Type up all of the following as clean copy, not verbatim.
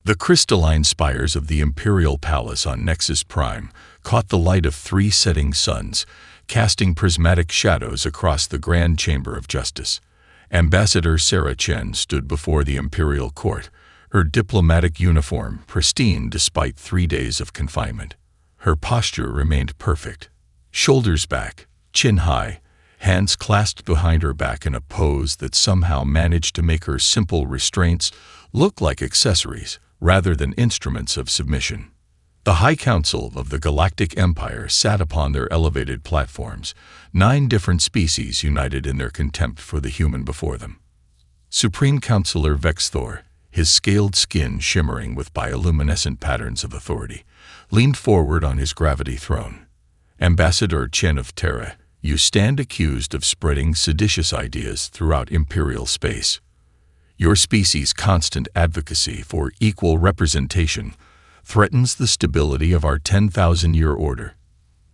The crystalline spires of the Imperial Palace on Nexus Prime caught the light of 3 setting suns, casting prismatic shadows across the Grand Chamber of Justice. Ambassador Sarah Chen stood before the Imperial Court, her diplomatic uniform pristine despite 3 days of confinement. Her posture remained perfect. Shoulders back, chin high, hands clasped behind her back in a pose that somehow managed to make her simple restraints look like accessories rather than instruments of submission. The High Council of the Galactic Empire sat upon their elevated platforms, 9 different species united in their contempt for the human before them. Supreme Counselor Vex Thor, his scaled skin shimmering with bioluminescent patterns of authority, leaned forward on his gravity throne. Ambassador Chen of Terra, you stand accused of spreading seditious ideas throughout Imperial space. Your species' constant advocacy for equal representation threatens the stability of our 10,000-year order.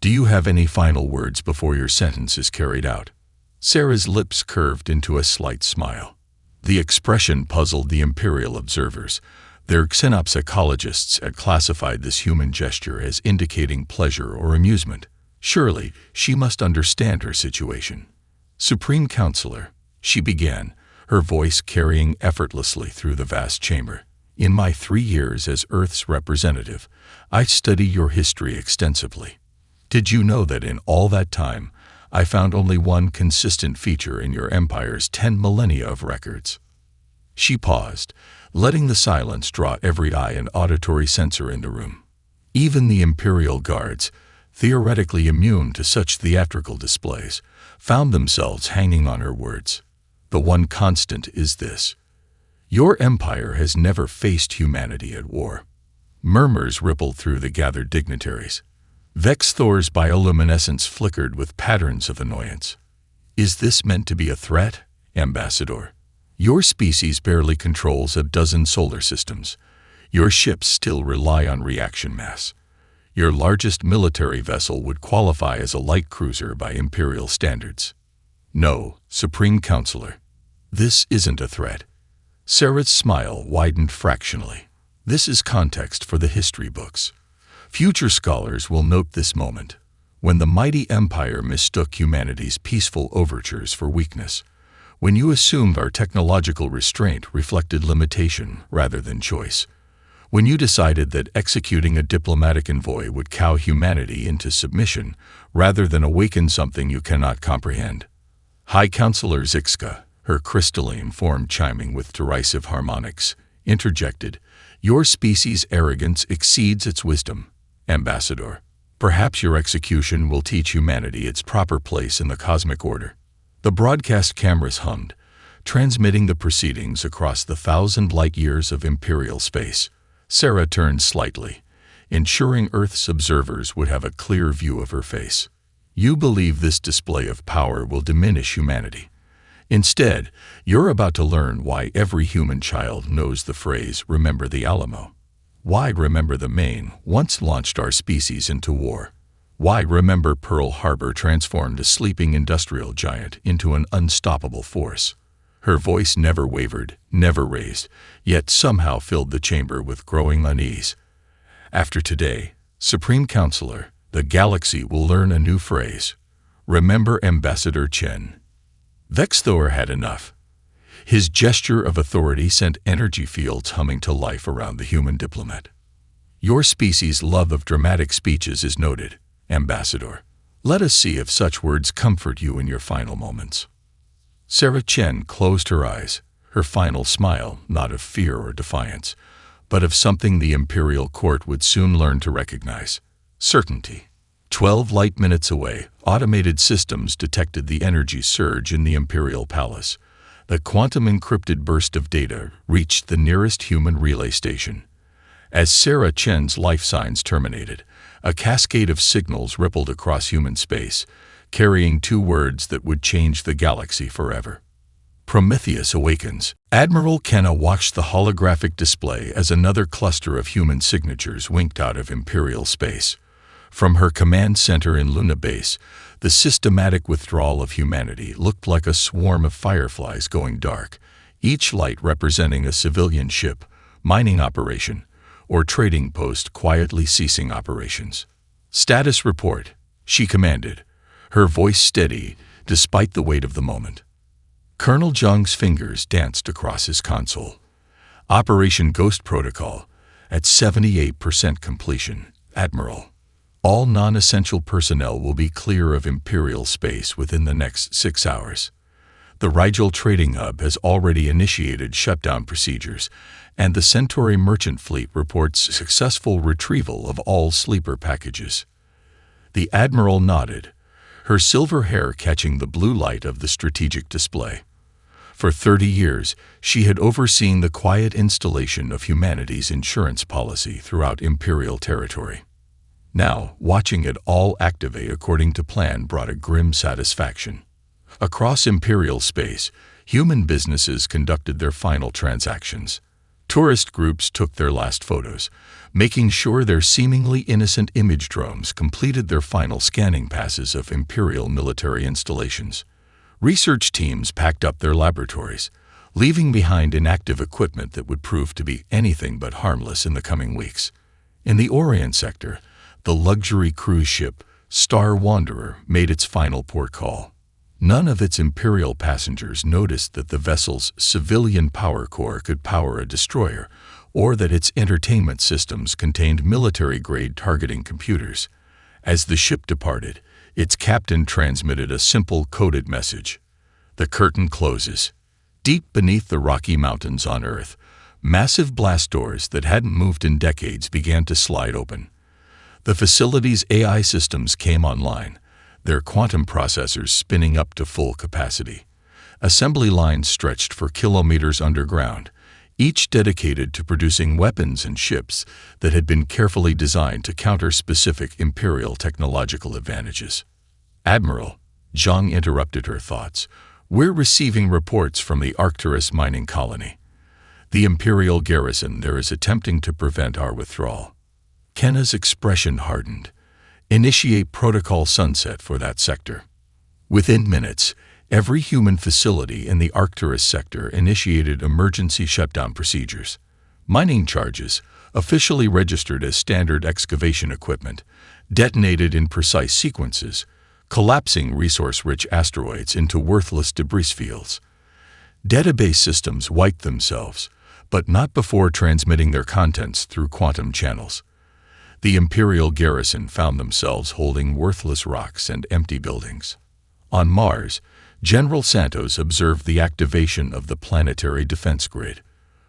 Do you have any final words before your sentence is carried out? Sarah's lips curved into a slight smile. The expression puzzled the Imperial observers. Their xenopsychologists had classified this human gesture as indicating pleasure or amusement. Surely, she must understand her situation. Supreme Counselor, she began, her voice carrying effortlessly through the vast chamber. In my 3 years as Earth's representative, I studied your history extensively. Did you know that in all that time, I found only one consistent feature in your empire's 10 millennia of records? She paused, letting the silence draw every eye and auditory sensor in the room. Even the Imperial Guards, theoretically immune to such theatrical displays, found themselves hanging on her words. The one constant is this: your empire has never faced humanity at war. Murmurs rippled through the gathered dignitaries. Vex Thor's bioluminescence flickered with patterns of annoyance. Is this meant to be a threat, Ambassador? Your species barely controls a dozen solar systems. Your ships still rely on reaction mass. Your largest military vessel would qualify as a light cruiser by Imperial standards. No, Supreme Counselor. This isn't a threat. Sarah's smile widened fractionally. This is context for the history books. Future scholars will note this moment, when the mighty empire mistook humanity's peaceful overtures for weakness, when you assumed our technological restraint reflected limitation rather than choice, when you decided that executing a diplomatic envoy would cow humanity into submission rather than awaken something you cannot comprehend. High Counselor Zixka, her crystalline form chiming with derisive harmonics, interjected, your species' arrogance exceeds its wisdom, Ambassador. Perhaps your execution will teach humanity its proper place in the cosmic order. The broadcast cameras hummed, transmitting the proceedings across the 1,000 light-years of Imperial space. Sarah turned slightly, ensuring Earth's observers would have a clear view of her face. You believe this display of power will diminish humanity. Instead, you're about to learn why every human child knows the phrase, "Remember the Alamo." Why remember the Maine once launched our species into war? Why remember Pearl Harbor transformed a sleeping industrial giant into an unstoppable force? Her voice never wavered, never raised, yet somehow filled the chamber with growing unease. After today, Supreme Counselor, the galaxy will learn a new phrase. Remember Ambassador Chen. Vex Thor had enough. His gesture of authority sent energy fields humming to life around the human diplomat. Your species' love of dramatic speeches is noted, Ambassador. Let us see if such words comfort you in your final moments. Sarah Chen closed her eyes, her final smile not of fear or defiance, but of something the Imperial Court would soon learn to recognize: certainty. 12 light minutes away, automated systems detected the energy surge in the Imperial Palace. The quantum-encrypted burst of data reached the nearest human relay station. As Sarah Chen's life signs terminated, a cascade of signals rippled across human space, carrying 2 words that would change the galaxy forever. Prometheus awakens. Admiral Kenna watched the holographic display as another cluster of human signatures winked out of Imperial space. From her command center in Luna Base, the systematic withdrawal of humanity looked like a swarm of fireflies going dark, each light representing a civilian ship, mining operation, or trading post quietly ceasing operations. Status report, she commanded, her voice steady despite the weight of the moment. Colonel Zhang's fingers danced across his console. Operation Ghost Protocol, at 78% completion, Admiral. All non-essential personnel will be clear of Imperial space within the next 6 hours. The Rigel Trading Hub has already initiated shutdown procedures, and the Centauri merchant fleet reports successful retrieval of all sleeper packages. The Admiral nodded, her silver hair catching the blue light of the strategic display. For 30 years, she had overseen the quiet installation of humanity's insurance policy throughout Imperial territory. Now, watching it all activate according to plan brought a grim satisfaction. Across Imperial space, human businesses conducted their final transactions. Tourist groups took their last photos, making sure their seemingly innocent image drones completed their final scanning passes of Imperial military installations. Research teams packed up their laboratories, leaving behind inactive equipment that would prove to be anything but harmless in the coming weeks. In the Orient sector, the luxury cruise ship Star Wanderer made its final port call. None of its Imperial passengers noticed that the vessel's civilian power core could power a destroyer, or that its entertainment systems contained military-grade targeting computers. As the ship departed, its captain transmitted a simple coded message. The curtain closes. Deep beneath the Rocky Mountains on Earth, massive blast doors that hadn't moved in decades began to slide open. The facility's AI systems came online, their quantum processors spinning up to full capacity. Assembly lines stretched for kilometers underground, each dedicated to producing weapons and ships that had been carefully designed to counter specific Imperial technological advantages. Admiral, Zhang interrupted her thoughts, we're receiving reports from the Arcturus mining colony. The Imperial garrison there is attempting to prevent our withdrawal. Kenna's expression hardened. Initiate protocol sunset for that sector. Within minutes, every human facility in the Arcturus sector initiated emergency shutdown procedures. Mining charges, officially registered as standard excavation equipment, detonated in precise sequences, collapsing resource-rich asteroids into worthless debris fields. Database systems wiped themselves, but not before transmitting their contents through quantum channels. The Imperial garrison found themselves holding worthless rocks and empty buildings. On Mars, General Santos observed the activation of the planetary defense grid.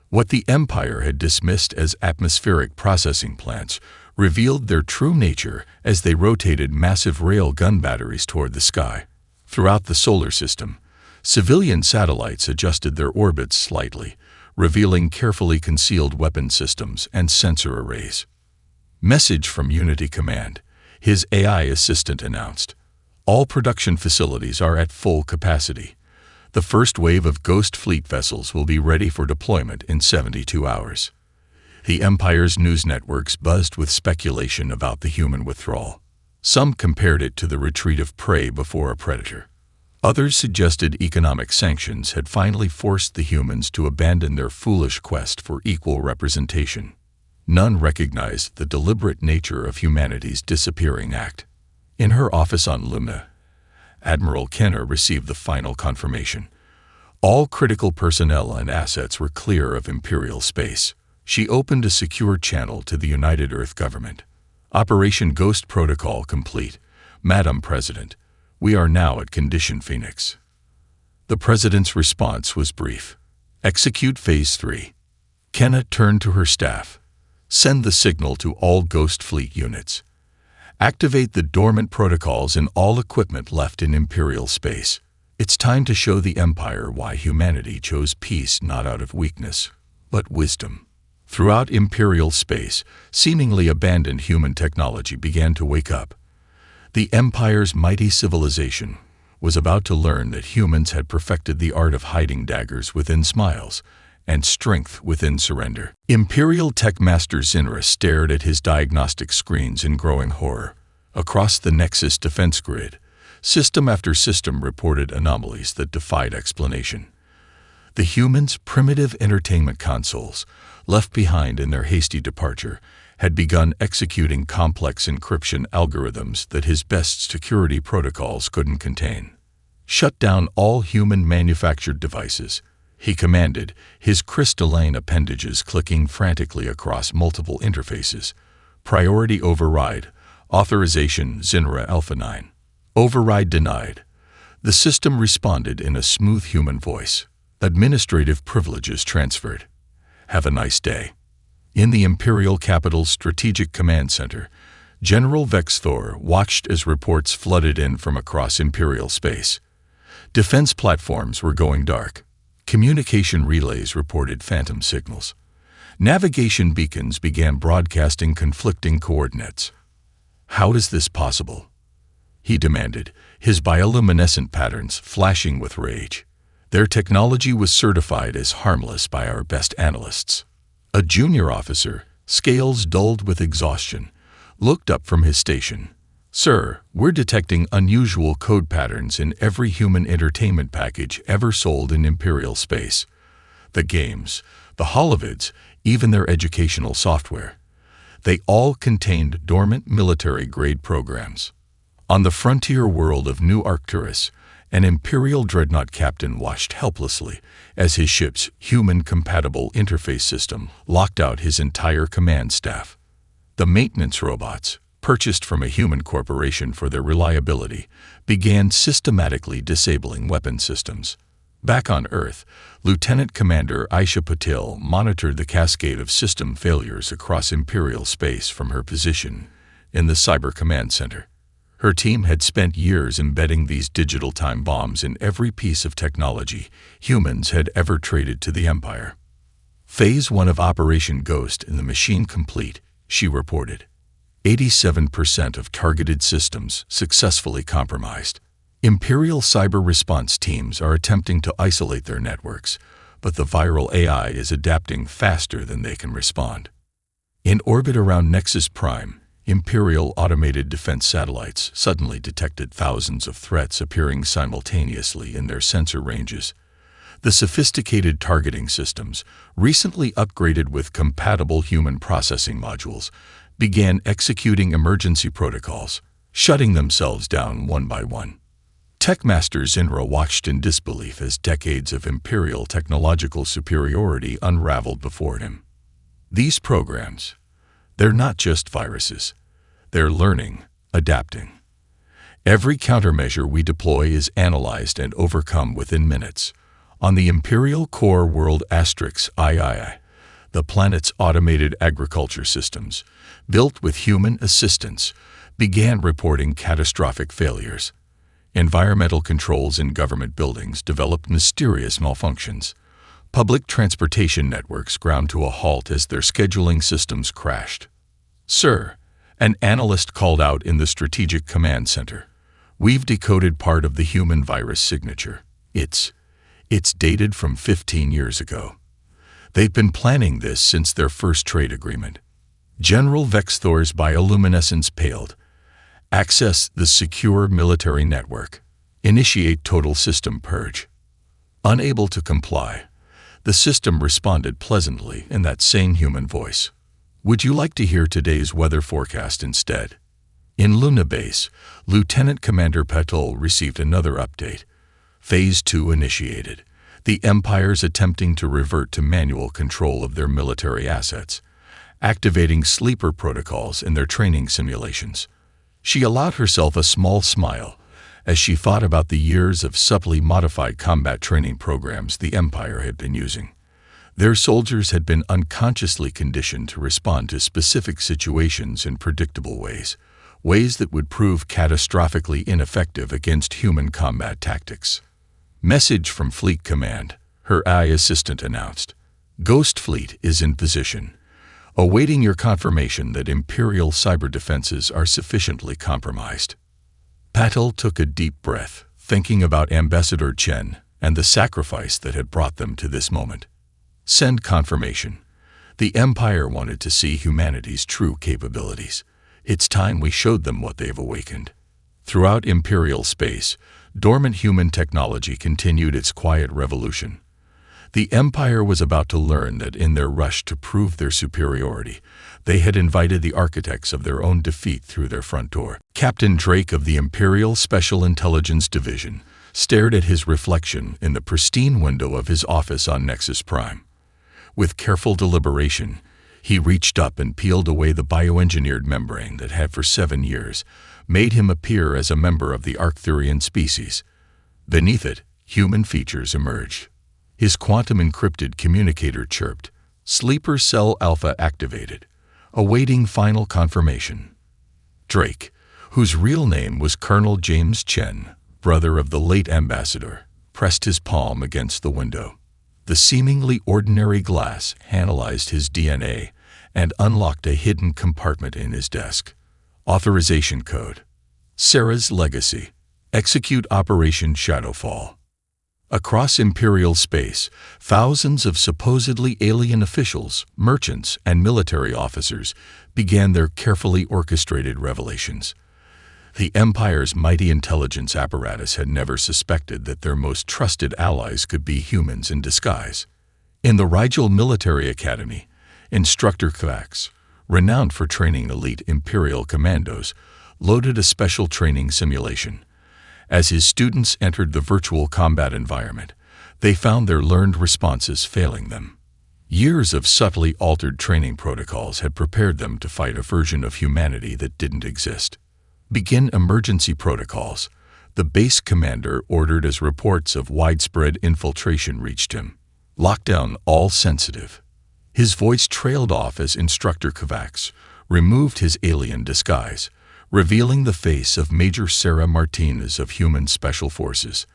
What the Empire had dismissed as atmospheric processing plants revealed their true nature as they rotated massive rail gun batteries toward the sky. Throughout the solar system, civilian satellites adjusted their orbits slightly, revealing carefully concealed weapon systems and sensor arrays. Message from Unity Command, his AI assistant announced. All production facilities are at full capacity. The first wave of Ghost Fleet vessels will be ready for deployment in 72 hours. The Empire's news networks buzzed with speculation about the human withdrawal. Some compared it to the retreat of prey before a predator. Others suggested economic sanctions had finally forced the humans to abandon their foolish quest for equal representation. None recognized the deliberate nature of humanity's disappearing act. In her office on Lumna, Admiral Kenner received the final confirmation. All critical personnel and assets were clear of Imperial space. She opened a secure channel to the United Earth government. Operation Ghost Protocol complete. Madam President, we are now at Condition Phoenix. The President's response was brief. Execute Phase 3. Kenna turned to her staff. Send the signal to all Ghost Fleet units. Activate the dormant protocols in all equipment left in Imperial space. It's time to show the Empire why humanity chose peace not out of weakness, but wisdom. Throughout Imperial space, seemingly abandoned human technology began to wake up. The Empire's mighty civilization was about to learn that humans had perfected the art of hiding daggers within smiles, and strength within surrender. Imperial Tech Master Zinra stared at his diagnostic screens in growing horror. Across the Nexus defense grid, system after system reported anomalies that defied explanation. The humans' primitive entertainment consoles, left behind in their hasty departure, had begun executing complex encryption algorithms that his best security protocols couldn't contain. "Shut down all human-manufactured devices," he commanded, his crystalline appendages clicking frantically across multiple interfaces. "Priority override. Authorization Zinra Alpha 9. Override denied." The system responded in a smooth human voice. "Administrative privileges transferred. Have a nice day." In the Imperial capital's Strategic Command Center, General Vexthor watched as reports flooded in from across Imperial space. Defense platforms were going dark. Communication relays reported phantom signals. Navigation beacons began broadcasting conflicting coordinates. "How is this possible?" he demanded, his bioluminescent patterns flashing with rage. "Their technology was certified as harmless by our best analysts." A junior officer, scales dulled with exhaustion, looked up from his station. "Sir, we're detecting unusual code patterns in every human entertainment package ever sold in Imperial space. The games, the holovids, even their educational software. They all contained dormant military-grade programs." On the frontier world of New Arcturus, an Imperial dreadnought captain watched helplessly as his ship's human-compatible interface system locked out his entire command staff. The maintenance robots, purchased from a human corporation for their reliability, began systematically disabling weapon systems. Back on Earth, Lieutenant Commander Aisha Patil monitored the cascade of system failures across Imperial space from her position in the Cyber Command Center. Her team had spent years embedding these digital time bombs in every piece of technology humans had ever traded to the Empire. "Phase 1 of Operation Ghost in the machine complete," she reported. 87% of targeted systems successfully compromised. Imperial cyber response teams are attempting to isolate their networks, but the viral AI is adapting faster than they can respond. In orbit around Nexus Prime, Imperial automated defense satellites suddenly detected thousands of threats appearing simultaneously in their sensor ranges. The sophisticated targeting systems, recently upgraded with compatible human processing modules, began executing emergency protocols, shutting themselves down one by one. Techmaster Zinra watched in disbelief as decades of Imperial technological superiority unraveled before him. These programs, they're not just viruses. They're learning, adapting. Every countermeasure we deploy is analyzed and overcome within minutes. On the Imperial core world Asterix II, the planet's automated agriculture systems, built with human assistance, began reporting catastrophic failures. Environmental controls in government buildings developed mysterious malfunctions. Public transportation networks ground to a halt as their scheduling systems crashed. "Sir," an analyst called out in the Strategic Command Center, "we've decoded part of the human virus signature. It's dated from 15 years ago. They've been planning this since their first trade agreement." General Vexthor's bioluminescence paled. "Access the secure military network. Initiate total system purge." Unable to comply, the system responded pleasantly in that same human voice. "Would you like to hear today's weather forecast instead?" In Luna Base, Lieutenant Commander Patil received another update. Phase 2 initiated. The Empire's attempting to revert to manual control of their military assets, activating sleeper protocols in their training simulations. She allowed herself a small smile as she thought about the years of subtly modified combat training programs the Empire had been using. Their soldiers had been unconsciously conditioned to respond to specific situations in predictable ways that would prove catastrophically ineffective against human combat tactics. "Message from Fleet Command," her AI assistant announced. "Ghost Fleet is in position, awaiting your confirmation that Imperial cyber defenses are sufficiently compromised." Patil took a deep breath, thinking about Ambassador Chen and the sacrifice that had brought them to this moment. "Send confirmation. The Empire wanted to see humanity's true capabilities. It's time we showed them what they've awakened." Throughout Imperial space, dormant human technology continued its quiet revolution. The Empire was about to learn that in their rush to prove their superiority, they had invited the architects of their own defeat through their front door. Captain Drake of the Imperial Special Intelligence Division stared at his reflection in the pristine window of his office on Nexus Prime. With careful deliberation, he reached up and peeled away the bioengineered membrane that had for 7 years made him appear as a member of the Arcturian species. Beneath it, human features emerged. His quantum-encrypted communicator chirped, "Sleeper Cell Alpha activated, awaiting final confirmation." Drake, whose real name was Colonel James Chen, brother of the late ambassador, pressed his palm against the window. The seemingly ordinary glass analyzed his DNA and unlocked a hidden compartment in his desk. Authorization code. Sarah's legacy. Execute Operation Shadowfall. Across Imperial space, thousands of supposedly alien officials, merchants, and military officers began their carefully orchestrated revelations. The Empire's mighty intelligence apparatus had never suspected that their most trusted allies could be humans in disguise. In the Rigel Military Academy, Instructor Kovacs, renowned for training elite Imperial commandos, loaded a special training simulation. As his students entered the virtual combat environment, they found their learned responses failing them. Years of subtly altered training protocols had prepared them to fight a version of humanity that didn't exist. Begin emergency protocols, the base commander ordered as reports of widespread infiltration reached him. Lock down all sensitive. His voice trailed off as Instructor Kovacs removed his alien disguise, revealing the face of Major Sarah Martinez of Human Special Forces.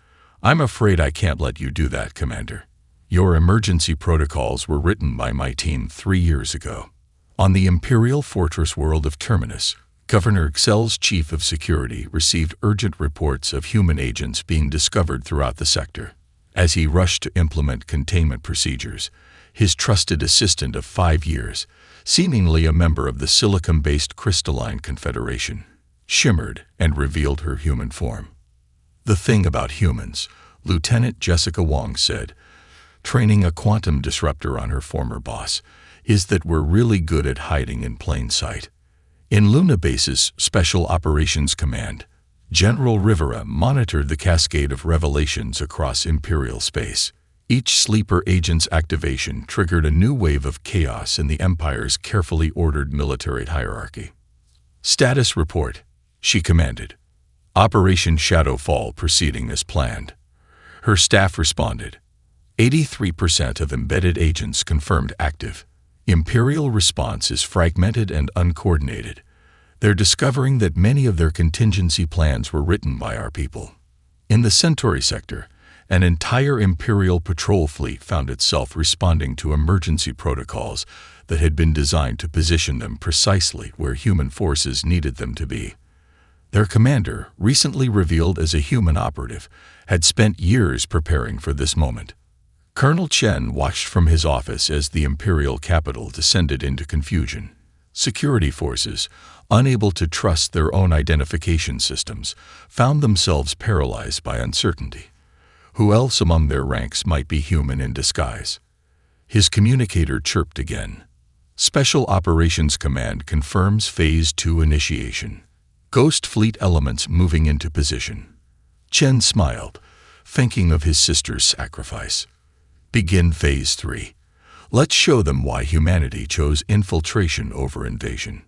"I'm afraid I can't let you do that, Commander. Your emergency protocols were written by my team 3 years ago." On the Imperial Fortress world of Terminus, Governor Xel's Chief of Security received urgent reports of human agents being discovered throughout the sector. As he rushed to implement containment procedures, his trusted assistant of 5 years, seemingly a member of the silicon-based Crystalline Confederation, shimmered and revealed her human form. "The thing about humans," Lieutenant Jessica Wong said, training a quantum disruptor on her former boss, "is that we're really good at hiding in plain sight." In Luna Base's Special Operations Command, General Rivera monitored the cascade of revelations across Imperial space. Each sleeper agent's activation triggered a new wave of chaos in the Empire's carefully ordered military hierarchy. "Status report," she commanded. "Operation Shadowfall proceeding as planned." Her staff responded. 83% of embedded agents confirmed active. Imperial response is fragmented and uncoordinated. They're discovering that many of their contingency plans were written by our people. In the Centauri sector, an entire Imperial patrol fleet found itself responding to emergency protocols that had been designed to position them precisely where human forces needed them to be. Their commander, recently revealed as a human operative, had spent years preparing for this moment. Colonel Chen watched from his office as the Imperial capital descended into confusion. Security forces, unable to trust their own identification systems, found themselves paralyzed by uncertainty. Who else among their ranks might be human in disguise? His communicator chirped again. "Special Operations Command confirms Phase 2 initiation. Ghost Fleet elements moving into position." Chen smiled, thinking of his sister's sacrifice. "Begin Phase 3. Let's show them why humanity chose infiltration over invasion."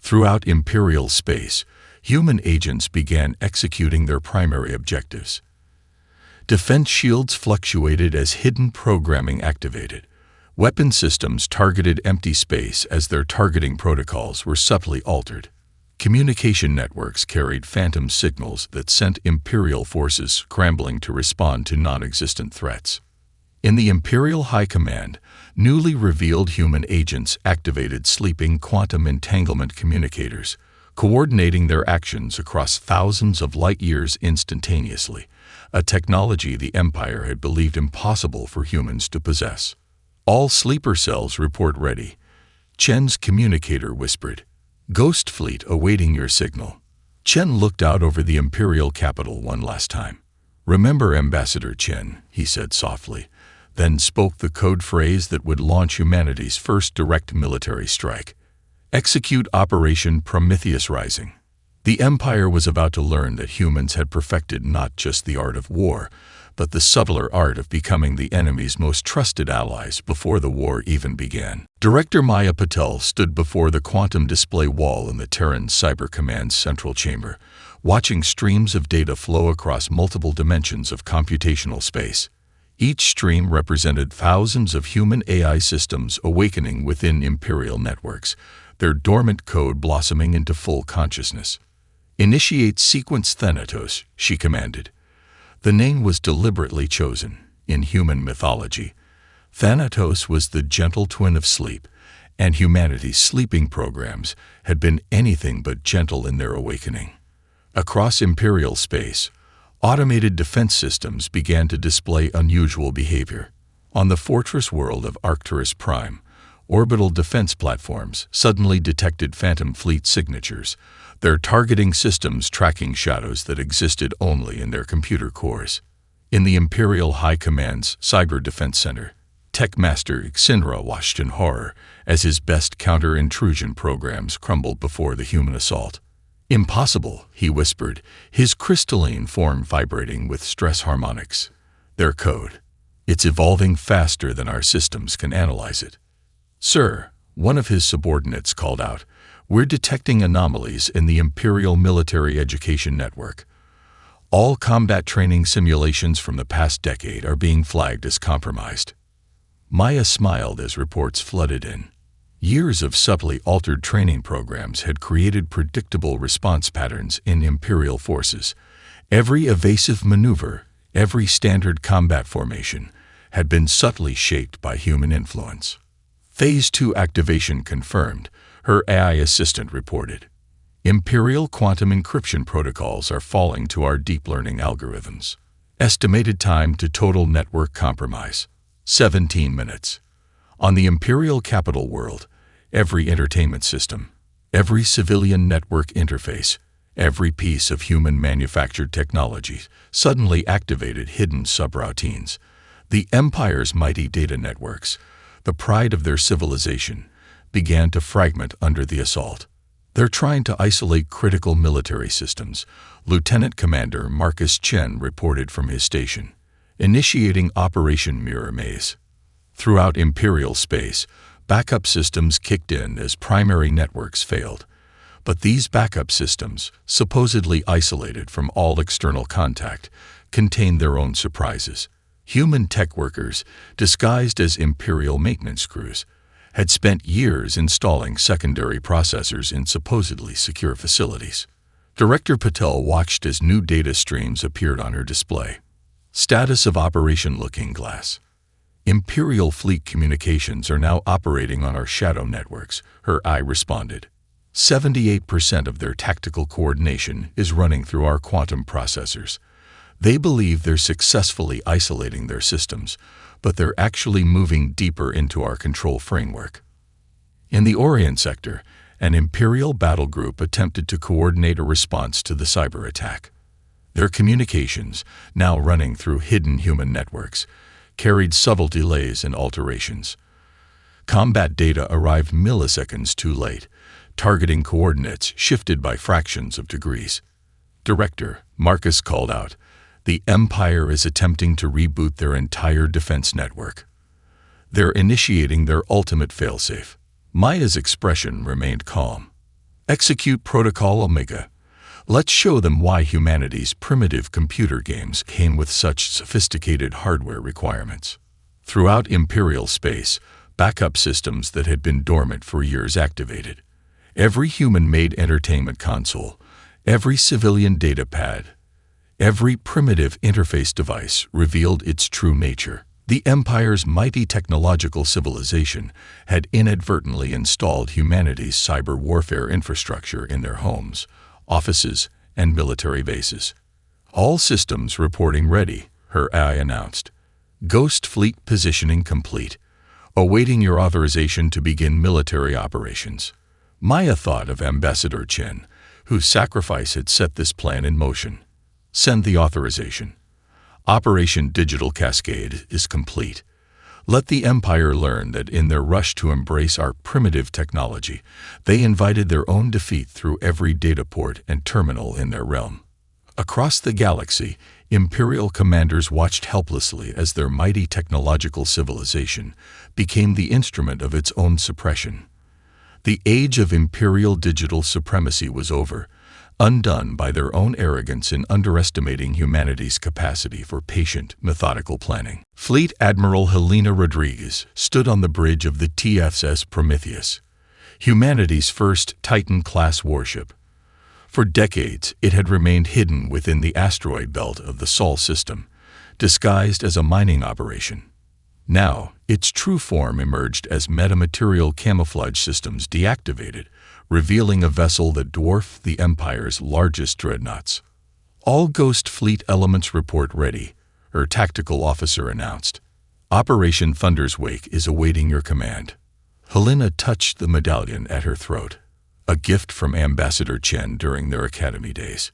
Throughout Imperial space, human agents began executing their primary objectives. Defense shields fluctuated as hidden programming activated. Weapon systems targeted empty space as their targeting protocols were subtly altered. Communication networks carried phantom signals that sent Imperial forces scrambling to respond to non-existent threats. In the Imperial High Command, newly revealed human agents activated sleeping quantum entanglement communicators, coordinating their actions across thousands of light-years instantaneously, a technology the Empire had believed impossible for humans to possess. "All sleeper cells report ready," Chen's communicator whispered. "Ghost Fleet awaiting your signal." Chen looked out over the Imperial capital one last time. "Remember, Ambassador Chen," he said softly, then spoke the code phrase that would launch humanity's first direct military strike. Execute Operation Prometheus Rising. The Empire was about to learn that humans had perfected not just the art of war, but the subtler art of becoming the enemy's most trusted allies before the war even began. Director Maya Patel stood before the quantum display wall in the Terran Cyber Command's central chamber, watching streams of data flow across multiple dimensions of computational space. Each stream represented thousands of human AI systems awakening within Imperial networks, their dormant code blossoming into full consciousness. Initiate Sequence Thanatos, she commanded. The name was deliberately chosen. In human mythology, Thanatos was the gentle twin of sleep, and humanity's sleeping programs had been anything but gentle in their awakening. Across Imperial space, automated defense systems began to display unusual behavior. On the fortress world of Arcturus Prime, orbital defense platforms suddenly detected Phantom Fleet signatures, their targeting systems tracking shadows that existed only in their computer cores. In the Imperial High Command's Cyber Defense Center, Tech Master Ixinra watched in horror as his best counter-intrusion programs crumbled before the human assault. "Impossible," he whispered, his crystalline form vibrating with stress harmonics. "Their code. It's evolving faster than our systems can analyze it." "Sir," one of his subordinates called out, "we're detecting anomalies in the Imperial Military Education Network. All combat training simulations from the past decade are being flagged as compromised." Maya smiled as reports flooded in. Years of subtly altered training programs had created predictable response patterns in Imperial forces. Every evasive maneuver, every standard combat formation, had been subtly shaped by human influence. Phase 2 activation confirmed, her AI assistant reported. Imperial quantum encryption protocols are falling to our deep learning algorithms. Estimated time to total network compromise, 17 minutes. On the Imperial capital world, every entertainment system, every civilian network interface, every piece of human manufactured technology suddenly activated hidden subroutines. The Empire's mighty data networks, the pride of their civilization, began to fragment under the assault. "They're trying to isolate critical military systems," Lieutenant Commander Marcus Chen reported from his station, initiating Operation Mirror Maze. Throughout Imperial space, backup systems kicked in as primary networks failed. But these backup systems, supposedly isolated from all external contact, contained their own surprises. Human tech workers, disguised as Imperial maintenance crews, had spent years installing secondary processors in supposedly secure facilities. Director Patel watched as new data streams appeared on her display. Status of Operation Looking Glass. Imperial fleet communications are now operating on our shadow networks, her eye responded. 78% of their tactical coordination is running through our quantum processors. They believe they're successfully isolating their systems, but they're actually moving deeper into our control framework. In the Orient sector, an Imperial battle group attempted to coordinate a response to the cyber attack. Their communications, now running through hidden human networks, carried subtle delays and alterations. Combat data arrived milliseconds too late, targeting coordinates shifted by fractions of degrees. Director Marcus called out, "The Empire is attempting to reboot their entire defense network. They're initiating their ultimate failsafe." Maya's expression remained calm. "Execute Protocol Omega. Let's show them why humanity's primitive computer games came with such sophisticated hardware requirements." Throughout Imperial space, backup systems that had been dormant for years activated. Every human-made entertainment console, every civilian data pad, every primitive interface device revealed its true nature. The Empire's mighty technological civilization had inadvertently installed humanity's cyber warfare infrastructure in their homes, offices, and military bases. "All systems reporting ready," her eye announced. "Ghost fleet positioning complete. Awaiting your authorization to begin military operations." Maya thought of Ambassador Chen, whose sacrifice had set this plan in motion. "Send the authorization. Operation Digital Cascade is complete. Let the Empire learn that in their rush to embrace our primitive technology, they invited their own defeat through every data port and terminal in their realm. Across the galaxy, Imperial commanders watched helplessly as their mighty technological civilization became the instrument of its own suppression. The age of Imperial digital supremacy was over, undone by their own arrogance in underestimating humanity's capacity for patient, methodical planning. Fleet Admiral Helena Rodriguez stood on the bridge of the TFS Prometheus, humanity's first Titan-class warship. For decades, it had remained hidden within the asteroid belt of the Sol system, disguised as a mining operation. Now, its true form emerged as metamaterial camouflage systems deactivated, revealing a vessel that dwarfed the Empire's largest dreadnoughts. "All Ghost Fleet elements report ready," her tactical officer announced. "Operation Thunder's Wake is awaiting your command." Helena touched the medallion at her throat, a gift from Ambassador Chen during their academy days.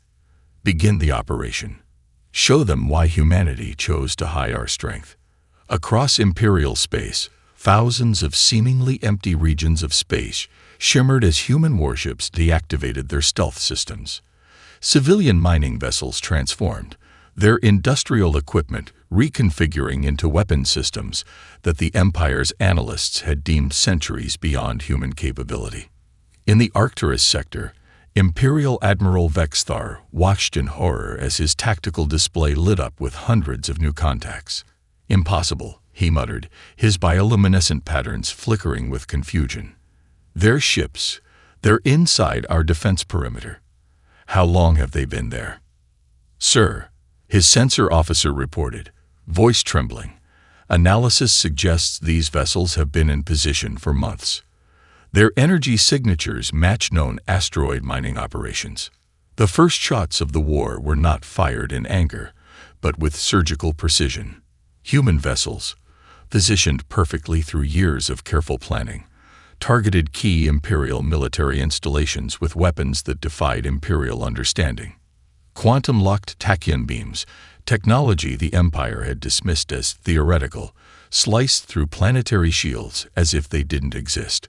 "Begin the operation. Show them why humanity chose to hide our strength." Across Imperial space, thousands of seemingly empty regions of space shimmered as human warships deactivated their stealth systems. Civilian mining vessels transformed, their industrial equipment reconfiguring into weapon systems that the Empire's analysts had deemed centuries beyond human capability. In the Arcturus sector, Imperial Admiral Vexthar watched in horror as his tactical display lit up with hundreds of new contacts. "Impossible," he muttered, his bioluminescent patterns flickering with confusion. "They're ships. They're inside our defense perimeter. How long have they been there?" "Sir," his sensor officer reported, voice trembling. "Analysis suggests these vessels have been in position for months. Their energy signatures match known asteroid mining operations." The first shots of the war were not fired in anger, but with surgical precision. Human vessels, positioned perfectly through years of careful planning, targeted key Imperial military installations with weapons that defied Imperial understanding. Quantum-locked tachyon beams, technology the Empire had dismissed as theoretical, sliced through planetary shields as if they didn't exist.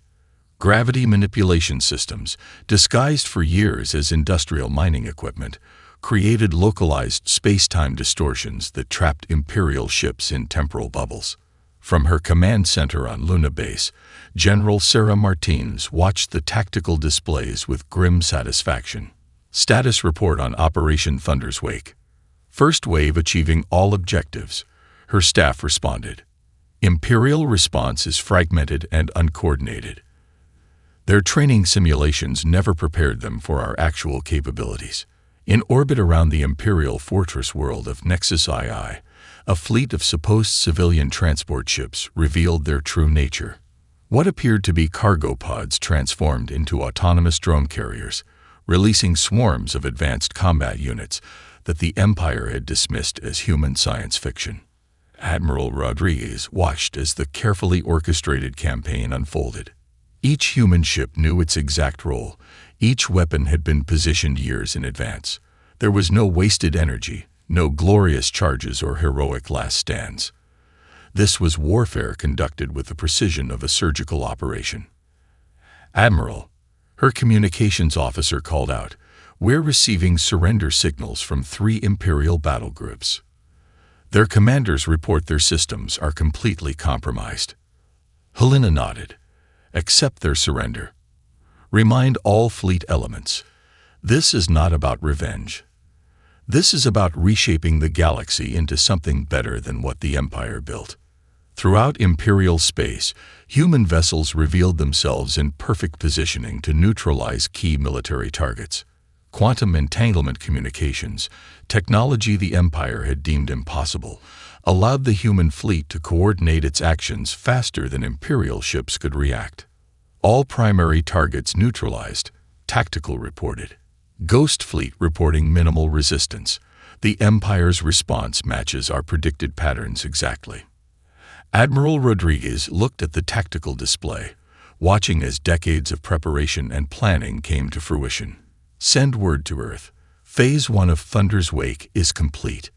Gravity manipulation systems, disguised for years as industrial mining equipment, created localized space-time distortions that trapped Imperial ships in temporal bubbles. From her command center on Luna Base, General Sarah Martins watched the tactical displays with grim satisfaction. Status report on Operation Thunder's Wake. First wave achieving all objectives, her staff responded. Imperial response is fragmented and uncoordinated. Their training simulations never prepared them for our actual capabilities. In orbit around the Imperial fortress world of Nexus II, a fleet of supposed civilian transport ships revealed their true nature. What appeared to be cargo pods transformed into autonomous drone carriers, releasing swarms of advanced combat units that the Empire had dismissed as human science fiction. Admiral Rodriguez watched as the carefully orchestrated campaign unfolded. Each human ship knew its exact role. Each weapon had been positioned years in advance. There was no wasted energy, no glorious charges or heroic last stands. This was warfare conducted with the precision of a surgical operation. "Admiral," her communications officer called out, "we're receiving surrender signals from 3 Imperial battle groups. Their commanders report their systems are completely compromised." Helena nodded. "Accept their surrender. Remind all fleet elements. This is not about revenge. This is about reshaping the galaxy into something better than what the Empire built." Throughout Imperial space, human vessels revealed themselves in perfect positioning to neutralize key military targets. Quantum entanglement communications, technology the Empire had deemed impossible, allowed the human fleet to coordinate its actions faster than Imperial ships could react. All primary targets neutralized, tactical reported. Ghost Fleet reporting minimal resistance. The Empire's response matches our predicted patterns exactly. Admiral Rodriguez looked at the tactical display, watching as decades of preparation and planning came to fruition. "Send word to Earth. Phase 1 of Thunder's Wake is complete.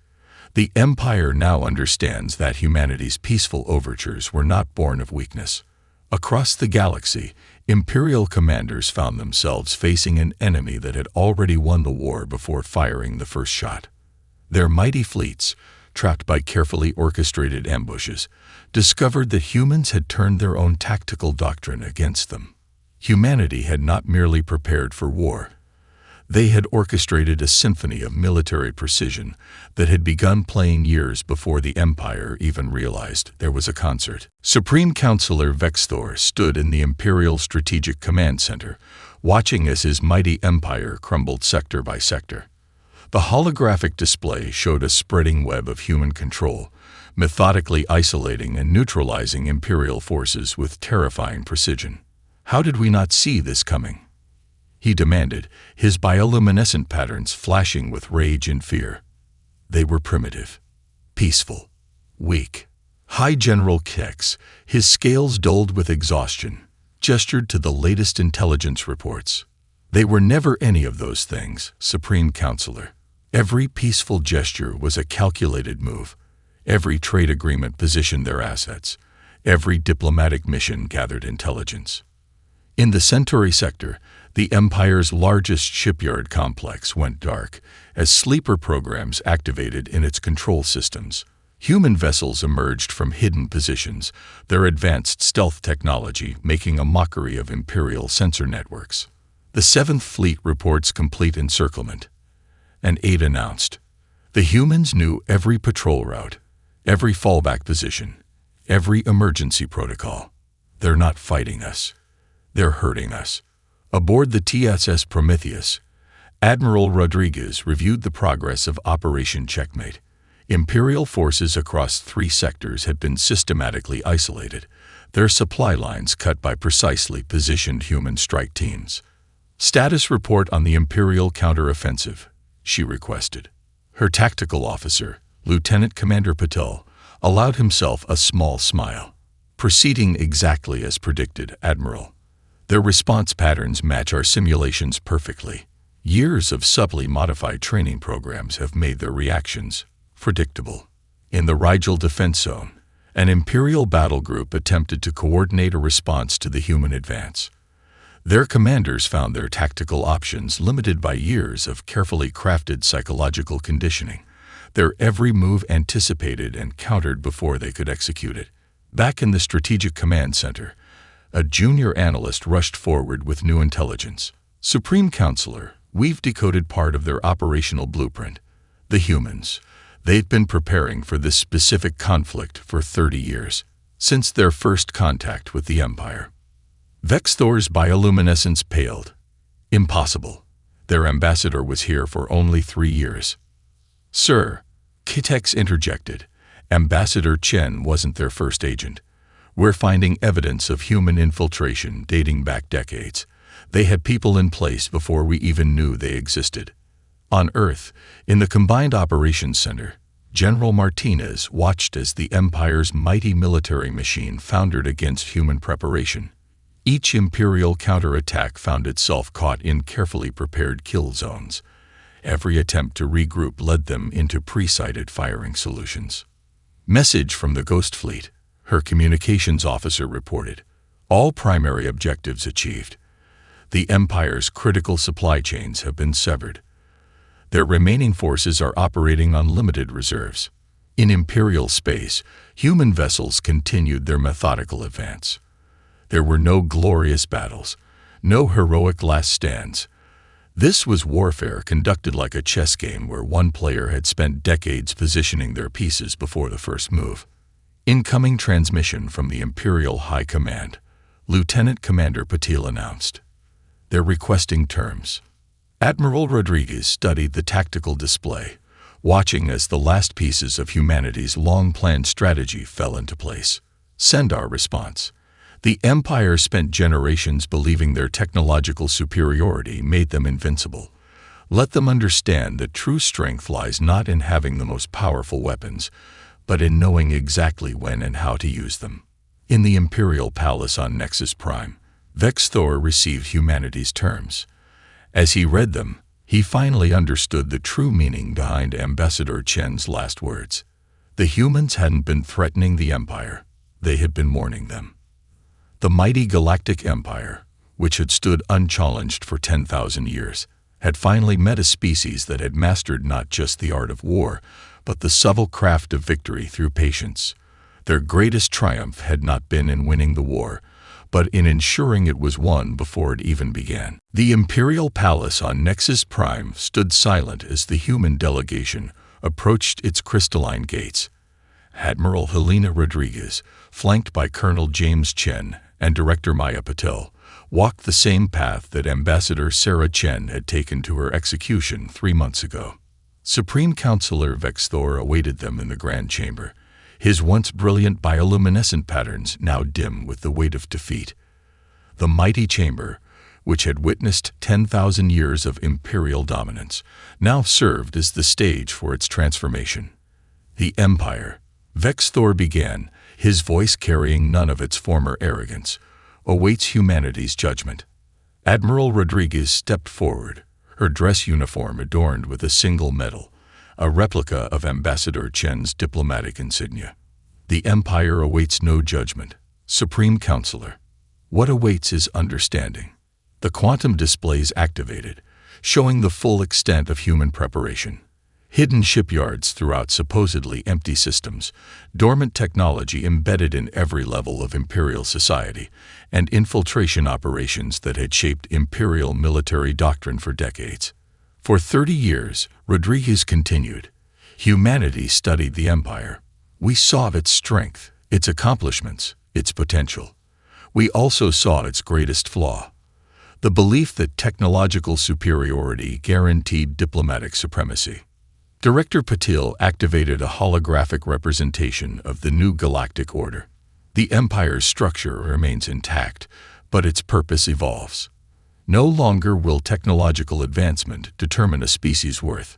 The Empire now understands that humanity's peaceful overtures were not born of weakness. Across the galaxy, Imperial commanders found themselves facing an enemy that had already won the war before firing the first shot. Their mighty fleets, trapped by carefully orchestrated ambushes, discovered that humans had turned their own tactical doctrine against them. Humanity had not merely prepared for war. They had orchestrated a symphony of military precision that had begun playing years before the Empire even realized there was a concert. Supreme Counselor Vexthor stood in the Imperial Strategic Command Center, watching as his mighty empire crumbled sector by sector. The holographic display showed a spreading web of human control, methodically isolating and neutralizing Imperial forces with terrifying precision. How did we not see this coming? He demanded, his bioluminescent patterns flashing with rage and fear. They were primitive, peaceful, weak. High General Kex, his scales dulled with exhaustion, gestured to the latest intelligence reports. They were never any of those things, Supreme Counselor. Every peaceful gesture was a calculated move. Every trade agreement positioned their assets. Every diplomatic mission gathered intelligence. In the Centauri sector, the Empire's largest shipyard complex went dark as sleeper programs activated in its control systems. Human vessels emerged from hidden positions, their advanced stealth technology making a mockery of Imperial sensor networks. The 7th Fleet reports complete encirclement. An aide announced, "The humans knew every patrol route, every fallback position, every emergency protocol. They're not fighting us. They're hurting us." Aboard the TSS Prometheus, Admiral Rodriguez reviewed the progress of Operation Checkmate. Imperial forces across 3 sectors had been systematically isolated, their supply lines cut by precisely positioned human strike teams. "Status report on the Imperial counteroffensive," she requested. Her tactical officer, Lieutenant Commander Patel, allowed himself a small smile. "Proceeding exactly as predicted, Admiral. Their response patterns match our simulations perfectly. Years of subtly modified training programs have made their reactions predictable." In the Rigel defense zone, an Imperial battle group attempted to coordinate a response to the human advance. Their commanders found their tactical options limited by years of carefully crafted psychological conditioning, their every move anticipated and countered before they could execute it. Back in the Strategic Command Center, a junior analyst rushed forward with new intelligence. "Supreme Counselor, we've decoded part of their operational blueprint. The humans. They've been preparing for this specific conflict for 30 years, since their first contact with the Empire." Vexthor's bioluminescence paled. "Impossible. Their ambassador was here for only 3 years." "Sir," Kitex interjected, "Ambassador Chen wasn't their first agent. We're finding evidence of human infiltration dating back decades. They had people in place before we even knew they existed." On Earth, in the Combined Operations Center, General Martinez watched as the Empire's mighty military machine foundered against human preparation. Each Imperial counterattack found itself caught in carefully prepared kill zones. Every attempt to regroup led them into pre-sighted firing solutions. "Message from the Ghost Fleet," her communications officer reported. "All primary objectives achieved. The Empire's critical supply chains have been severed. Their remaining forces are operating on limited reserves." In Imperial space, human vessels continued their methodical advance. There were no glorious battles, no heroic last stands. This was warfare conducted like a chess game where one player had spent decades positioning their pieces before the first move. "Incoming transmission from the Imperial High Command," Lieutenant Commander Patil announced. "They're requesting terms." Admiral Rodriguez studied the tactical display, watching as the last pieces of humanity's long-planned strategy fell into place. "Send our response. The Empire spent generations believing their technological superiority made them invincible. Let them understand that true strength lies not in having the most powerful weapons, but in knowing exactly when and how to use them." In the Imperial Palace on Nexus Prime, Vexthor received humanity's terms. As he read them, He finally understood the true meaning behind Ambassador Chen's last words. The humans hadn't been threatening the Empire. They had been warning them. The mighty Galactic Empire, which had stood unchallenged for 10,000 years, had finally met a species that had mastered not just the art of war, but the subtle craft of victory through patience. Their greatest triumph had not been in winning the war, but in ensuring it was won before it even began. The Imperial Palace on Nexus Prime stood silent as the human delegation approached its crystalline gates. Admiral Helena Rodriguez, flanked by Colonel James Chen and Director Maya Patel, walked the same path that Ambassador Sarah Chen had taken to her execution 3 months ago. Supreme Counselor Vex Thor awaited them in the Grand Chamber, his once brilliant bioluminescent patterns now dim with the weight of defeat. The mighty chamber, which had witnessed 10,000 years of imperial dominance, now served as the stage for its transformation. The Empire, Vex Thor began, his voice carrying none of its former arrogance, awaits humanity's judgment. Admiral Rodriguez stepped forward, her dress uniform adorned with a single medal, a replica of Ambassador Chen's diplomatic insignia. The Empire awaits no judgment, Supreme Counselor. What awaits is understanding. The quantum displays activated, showing the full extent of human preparation. Hidden shipyards throughout supposedly empty systems, dormant technology embedded in every level of imperial society, and infiltration operations that had shaped imperial military doctrine for decades. For 30 years, Rodriguez continued, humanity studied the Empire. We saw its strength, its accomplishments, its potential. We also saw its greatest flaw, the belief that technological superiority guaranteed diplomatic supremacy. Director Patil activated a holographic representation of the new galactic order. The Empire's structure remains intact, but its purpose evolves. No longer will technological advancement determine a species' worth.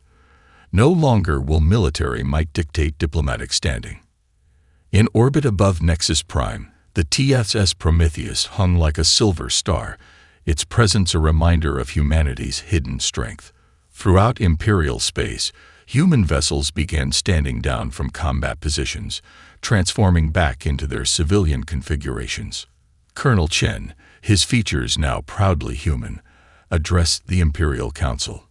No longer will military might dictate diplomatic standing. In orbit above Nexus Prime, the TSS Prometheus hung like a silver star, its presence a reminder of humanity's hidden strength. Throughout Imperial space, human vessels began standing down from combat positions, transforming back into their civilian configurations. Colonel Chen, his features now proudly human, addressed the Imperial Council.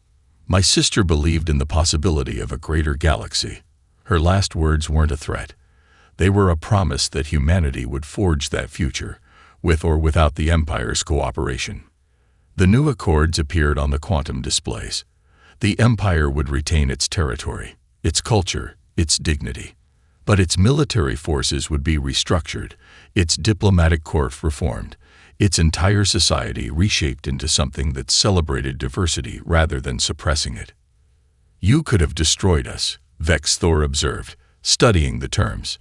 My sister believed in the possibility of a greater galaxy. Her last words weren't a threat. They were a promise that humanity would forge that future, with or without the Empire's cooperation. The new accords appeared on the quantum displays. The Empire would retain its territory, its culture, its dignity. But its military forces would be restructured, its diplomatic corps reformed, its entire society reshaped into something that celebrated diversity rather than suppressing it. You could have destroyed us, Vex Thor observed, studying the terms.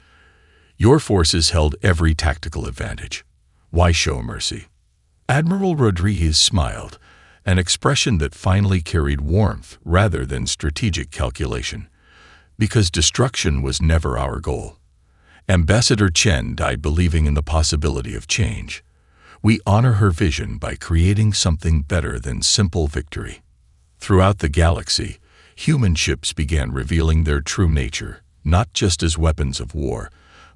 Your forces held every tactical advantage. Why show mercy? Admiral Rodriguez smiled, an expression that finally carried warmth rather than strategic calculation. Because destruction was never our goal. Ambassador Chen died believing in the possibility of change. We honor her vision by creating something better than simple victory. Throughout the galaxy, human ships began revealing their true nature, not just as weapons of war,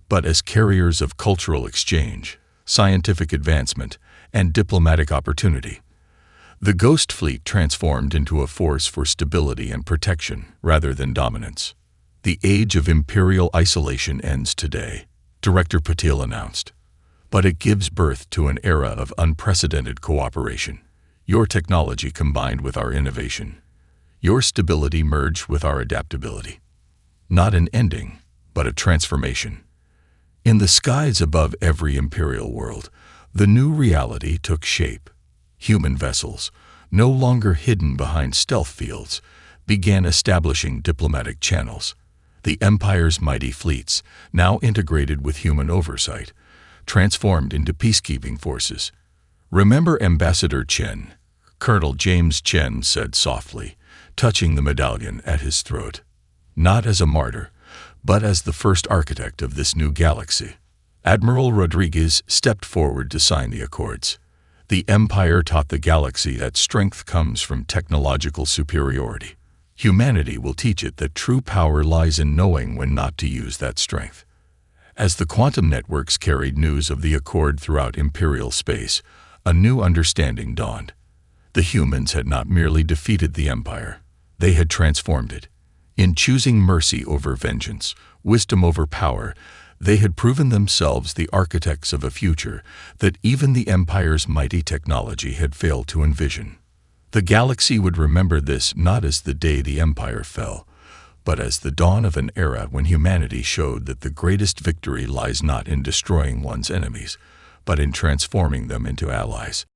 but as carriers of cultural exchange, scientific advancement, and diplomatic opportunity. The Ghost Fleet transformed into a force for stability and protection rather than dominance. The age of imperial isolation ends today, Director Patil announced. But it gives birth to an era of unprecedented cooperation. Your technology combined with our innovation. Your stability merged with our adaptability. Not an ending, but a transformation. In the skies above every imperial world, the new reality took shape. Human vessels, no longer hidden behind stealth fields, began establishing diplomatic channels. The Empire's mighty fleets, now integrated with human oversight, transformed into peacekeeping forces. Remember Ambassador Chen, Colonel James Chen said softly, touching the medallion at his throat. Not as a martyr, but as the first architect of this new galaxy. Admiral Rodriguez stepped forward to sign the accords. The Empire taught the galaxy that strength comes from technological superiority. Humanity will teach it that true power lies in knowing when not to use that strength. As the quantum networks carried news of the Accord throughout Imperial space, a new understanding dawned. The humans had not merely defeated the Empire, they had transformed it. In choosing mercy over vengeance, wisdom over power, they had proven themselves the architects of a future that even the Empire's mighty technology had failed to envision. The galaxy would remember this not as the day the Empire fell, but as the dawn of an era when humanity showed that the greatest victory lies not in destroying one's enemies, but in transforming them into allies.